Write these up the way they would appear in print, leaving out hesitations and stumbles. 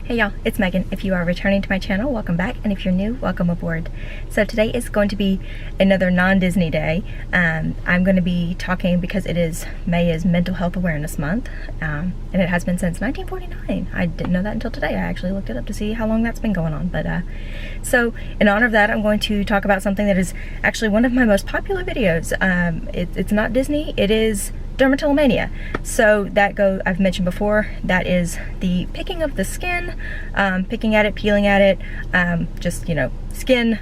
Hey y'all, it's Megan. If you are returning to my channel, welcome back, and if you're new, welcome aboard. So today is going to be another non-Disney day. I'm going to be talking because May is Mental Health Awareness Month, and it has been since 1949. I didn't know that until today. I actually looked it up to see how long that's been going on. But so in honor of that, I'm going to talk about something that is actually one of my most popular videos. It's not Disney, it is Dermatillomania. So I've mentioned before, that is the picking of the skin, picking at it, peeling at it, skin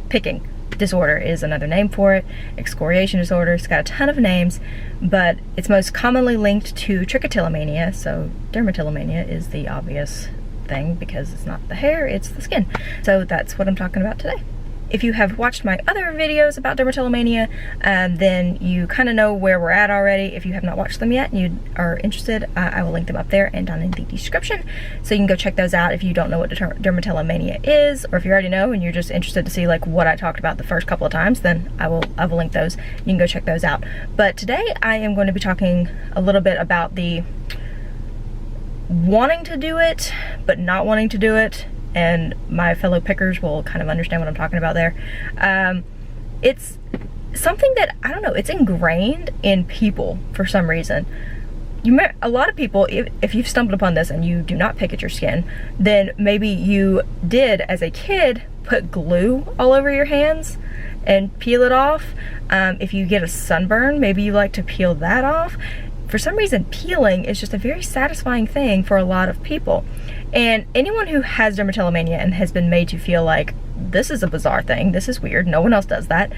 picking disorder is another name for it. Excoriation disorder, it's got a ton of names, but it's most commonly linked to trichotillomania. So dermatillomania is the obvious thing because it's not the hair, it's the skin. So that's what I'm talking about today. If you have watched my other videos about dermatillomania, then you kind of know where we're at already. If you have not watched them yet and you are interested, I will link them up there and down in the description. So you can go check those out if you don't know what dermatillomania is, or if you already know and you're just interested to see like what I talked about the first couple of times, then I will link those. You can go check those out. But today I am going to be talking a little bit about the wanting to do it, but not wanting to do it. And my fellow pickers will kind of understand what I'm talking about there. It's something that, I don't know, it's ingrained in people for some reason. A lot of people, if you've stumbled upon this and you do not pick at your skin, then maybe you did as a kid put glue all over your hands and peel it off. If you get a sunburn, maybe you like to peel that off. For some reason, peeling is just a very satisfying thing for a lot of people. And anyone who has dermatillomania and has been made to feel like, this is a bizarre thing, this is weird, no one else does that,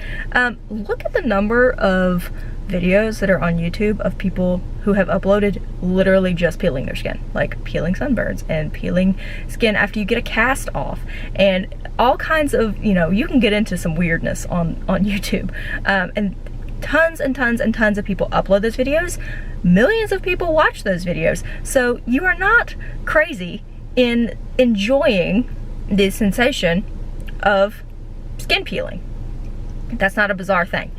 look at the number of videos that are on YouTube of people who have uploaded literally just peeling their skin, like peeling sunburns and peeling skin after you get a cast off, and all kinds of, you can get into some weirdness on YouTube. And tons and tons and tons of people upload those videos. Millions of people watch those videos. So you are not crazy in enjoying the sensation of skin peeling. That's not a bizarre thing.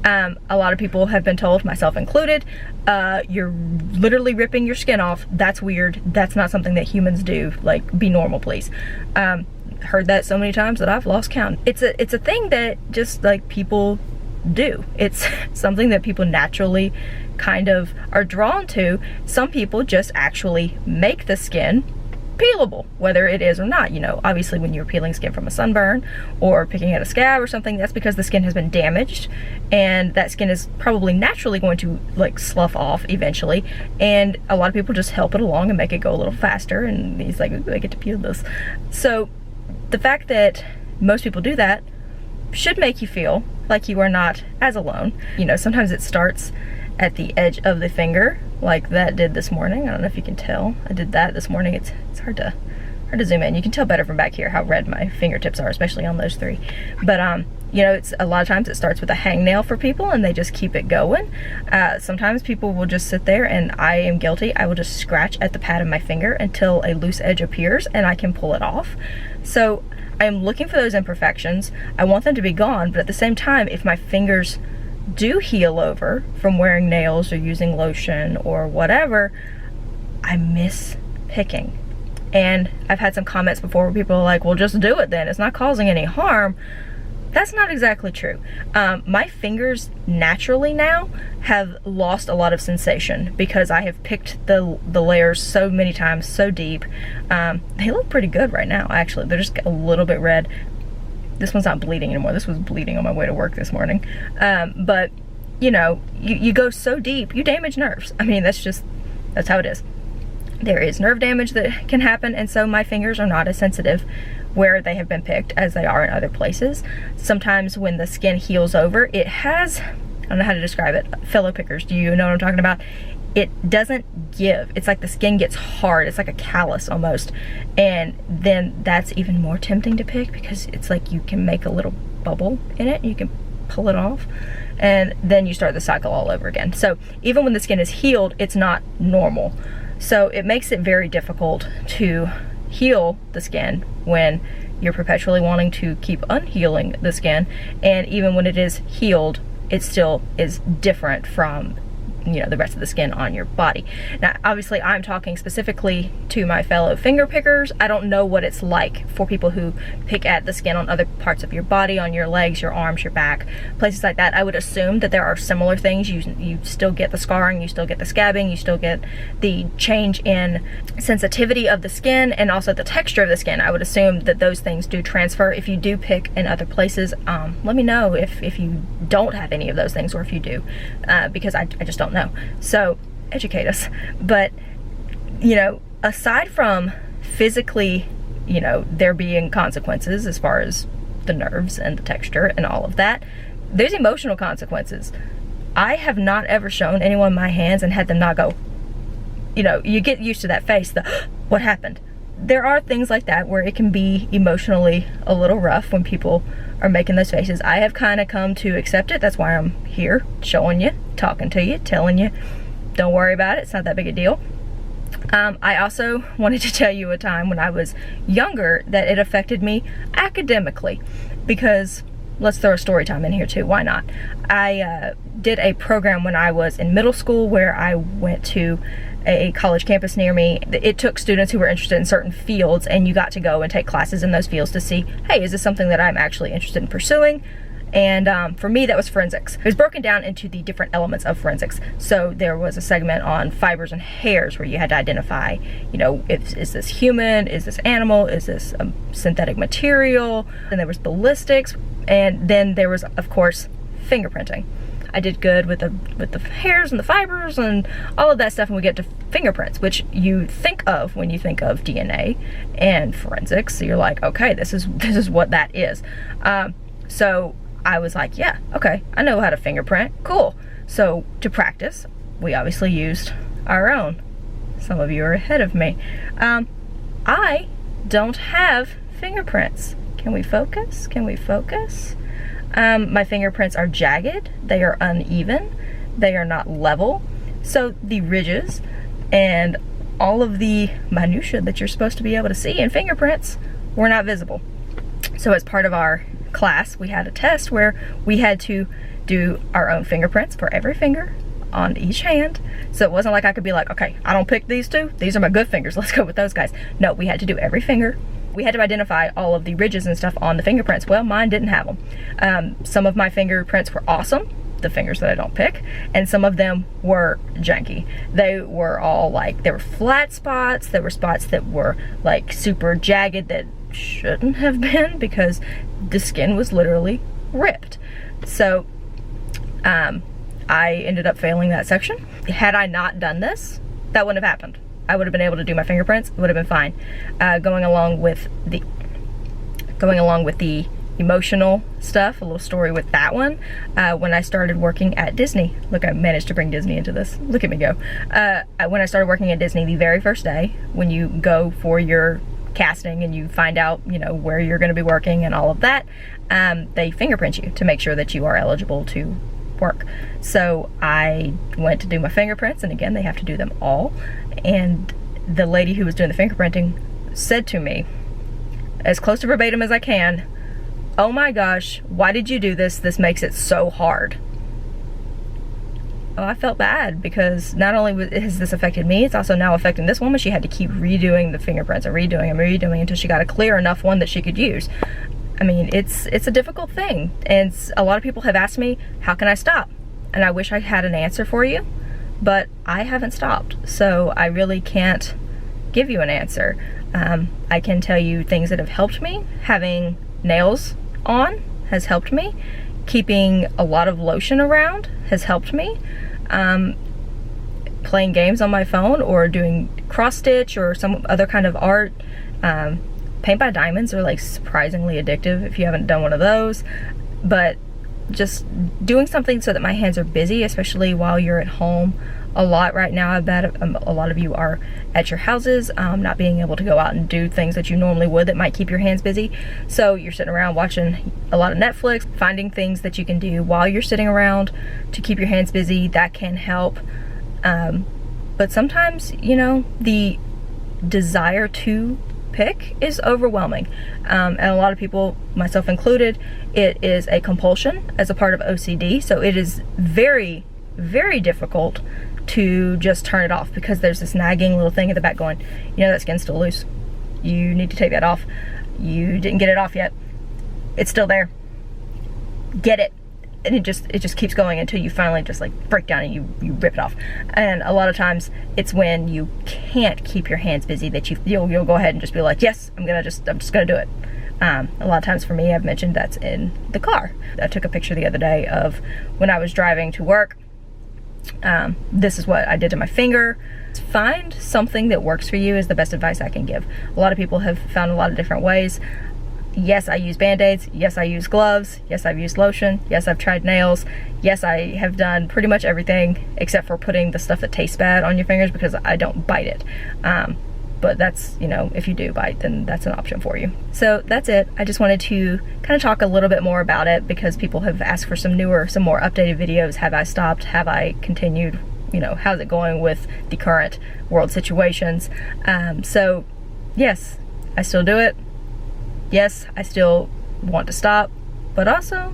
A lot of people have been told, myself included, you're literally ripping your skin off. That's weird. That's not something that humans do. Like, be normal, please. Heard that so many times that I've lost count. It's a thing that just like people do. It's something that people naturally kind of are drawn to. Some people just actually make the skin peelable, whether it is or not. Obviously when you're peeling skin from a sunburn or picking at a scab or something, that's because the skin has been damaged and that skin is probably naturally going to like slough off eventually, and a lot of people just help it along and make it go a little faster, and he's like, ooh, I get to peel this. So the fact that most people do that should make you feel like you are not as alone. Sometimes it starts at the edge of the finger, like that did this morning. I don't know if you can tell. I did that this morning. It's hard to zoom in. You can tell better from back here how red my fingertips are, especially on those three. But it's a lot of times it starts with a hangnail for people and they just keep it going. Sometimes people will just sit there, and I am guilty. I will just scratch at the pad of my finger until a loose edge appears and I can pull it off. So I'm looking for those imperfections. I want them to be gone, but at the same time, if my fingers do heal over from wearing nails or using lotion or whatever, I miss picking. And I've had some comments before where people are like, well, just do it then, it's not causing any harm. That's not exactly true. My fingers naturally now have lost a lot of sensation because I have picked the layers so many times, so deep. They look pretty good right now, actually. They're just a little bit red. This one's not bleeding anymore. This was bleeding on my way to work this morning. But you go so deep, you damage nerves. I mean, that's how it is. There is nerve damage that can happen, and so my fingers are not as sensitive where they have been picked as they are in other places. Sometimes when the skin heals over, it has, I don't know how to describe it. Fellow pickers, do you know what I'm talking about? It doesn't give. It's like the skin gets hard. It's like a callus almost. And then that's even more tempting to pick because it's like you can make a little bubble in it. You can pull it off. And then you start the cycle all over again. So even when the skin is healed, it's not normal. So it makes it very difficult to heal the skin when you're perpetually wanting to keep unhealing the skin. And even when it is healed, it still is different from you know, the rest of the skin on your body. Now, obviously, I'm talking specifically to my fellow finger pickers. I don't know what it's like for people who pick at the skin on other parts of your body, on your legs, your arms, your back, places like that. I would assume that there are similar things. You still get the scarring, you still get the scabbing, you still get the change in sensitivity of the skin, and also the texture of the skin. I would assume that those things do transfer. If you do pick in other places, let me know if you don't have any of those things, or if you do, because I just don't know. So educate us. But, you know, aside from physically, you know, there being consequences as far as the nerves and the texture and all of that, there's emotional consequences. I have not ever shown anyone my hands and had them not go, you know, you get used to that face, what happened? There are things like that where it can be emotionally a little rough when people are making those faces. I have kind of come to accept it. That's why I'm here showing you, talking to you, telling you, don't worry about it. It's not that big a deal. I also wanted to tell you a time when I was younger that it affected me academically, because let's throw a story time in here too, why not? I did a program when I was in middle school where I went to a college campus near me. It took students who were interested in certain fields, and you got to go and take classes in those fields to see, hey, is this something that I'm actually interested in pursuing? And for me, that was forensics. It was broken down into the different elements of forensics. So there was a segment on fibers and hairs where you had to identify, you know, is this human, is this animal, is this a synthetic material? And there was ballistics, and then there was, of course, fingerprinting. I did good with the hairs and the fibers and all of that stuff, and we get to fingerprints, which you think of when you think of DNA and forensics. So you're like, okay, this is what that is. So I was like, yeah, okay, I know how to fingerprint, cool. So to practice, we obviously used our own. Some of you are ahead of me. I don't have fingerprints. Can we focus? Can we focus? My fingerprints are jagged, they are uneven, they are not level. So the ridges and all of the minutia that you're supposed to be able to see in fingerprints were not visible. So as part of our class, we had a test where we had to do our own fingerprints for every finger on each hand. So it wasn't like I could be like, okay, I don't pick these two, these are my good fingers, let's go with those guys. No, we had to do every finger. We had to identify all of the ridges and stuff on the fingerprints. Well, mine didn't have them. Some of my fingerprints were awesome, the fingers that I don't pick, and some of them were janky. They were all like, there were flat spots, there were spots that were like super jagged that shouldn't have been because the skin was literally ripped. So I ended up failing that section. Had I not done this, that wouldn't have happened. I would have been able to do my fingerprints, it would have been fine. Going along with the emotional stuff, a little story with that one. When I started working at Disney, look, I managed to bring Disney into this. Look at me go. When I started working at Disney, the very first day, when you go for your casting and you find out, you know, where you're going to be working and all of that, they fingerprint you to make sure that you are eligible to work. So I went to do my fingerprints, and again, they have to do them all. And the lady who was doing the fingerprinting said to me, as close to verbatim as I can, "Oh my gosh, why did you do this? This makes it so hard." Well, I felt bad because not only has this affected me, it's also now affecting this woman. She had to keep redoing the fingerprints and redoing until she got a clear enough one that she could use. I mean, it's a difficult thing, and a lot of people have asked me, how can I stop? And I wish I had an answer for you, but I haven't stopped, so I really can't give you an answer. I can tell you things that have helped me. Having nails on has helped me. Keeping a lot of lotion around has helped me. Playing games on my phone or doing cross stitch or some other kind of art. Paint by diamonds are like surprisingly addictive if you haven't done one of those. But just doing something so that my hands are busy, especially while you're at home a lot right now. I bet a lot of you are at your houses, not being able to go out and do things that you normally would that might keep your hands busy. So you're sitting around watching a lot of Netflix, finding things that you can do while you're sitting around to keep your hands busy, that can help. But sometimes, you know, the desire to pick is overwhelming, and a lot of people, myself included, it is a compulsion as a part of OCD. So it is very, very difficult to just turn it off, because there's this nagging little thing at the back going, you know, that skin's still loose. You need to take that off. You didn't get it off yet. It's still there. Get it. And it just keeps going until you finally just like break down and you rip it off. And a lot of times it's when you can't keep your hands busy that you'll go ahead and just be like, yes, I'm just gonna do it. A lot of times for me, I've mentioned that's in the car. I took a picture the other day of when I was driving to work. This is what I did to my finger. Find something that works for you is the best advice I can give. A lot of people have found a lot of different ways. Yes, I use Band-Aids. Yes, I use gloves. Yes, I've used lotion. Yes, I've tried nails. Yes, I have done pretty much everything except for putting the stuff that tastes bad on your fingers, because I don't bite it. But that's, you know, if you do bite, then that's an option for you. So that's it. I just wanted to kind of talk a little bit more about it, because people have asked for some more updated videos. Have I stopped? Have I continued? You know, how's it going with the current world situations? So yes, I still do it. Yes, I still want to stop, but also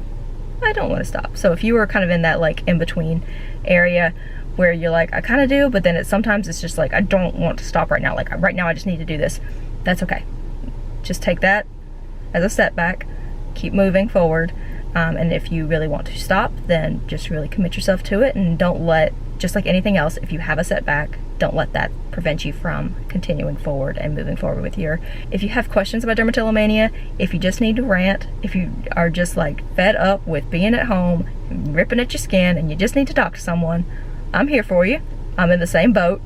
I don't want to stop. So if you are kind of in that like in-between area where you're like, I kind of do, but then sometimes it's just like, I don't want to stop right now. Like right now I just need to do this. That's okay. Just take that as a setback, keep moving forward. And if you really want to stop, then just really commit yourself to it, and don't let, just like anything else, if you have a setback, don't let that prevent you from continuing forward and moving forward with if you have questions about dermatillomania, if you just need to rant, if you are just like fed up with being at home, ripping at your skin, and you just need to talk to someone, I'm here for you. I'm in the same boat,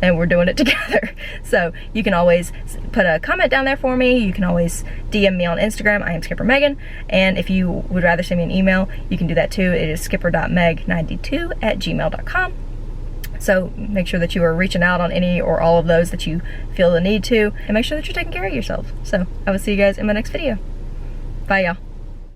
and we're doing it together. So you can always put a comment down there for me. You can always DM me on Instagram. I am Skipper Megan. And if you would rather send me an email, you can do that too. It is skipper.meg92@gmail.com. So make sure that you are reaching out on any or all of those that you feel the need to, and make sure that you're taking care of yourself. So I will see you guys in my next video. Bye, y'all.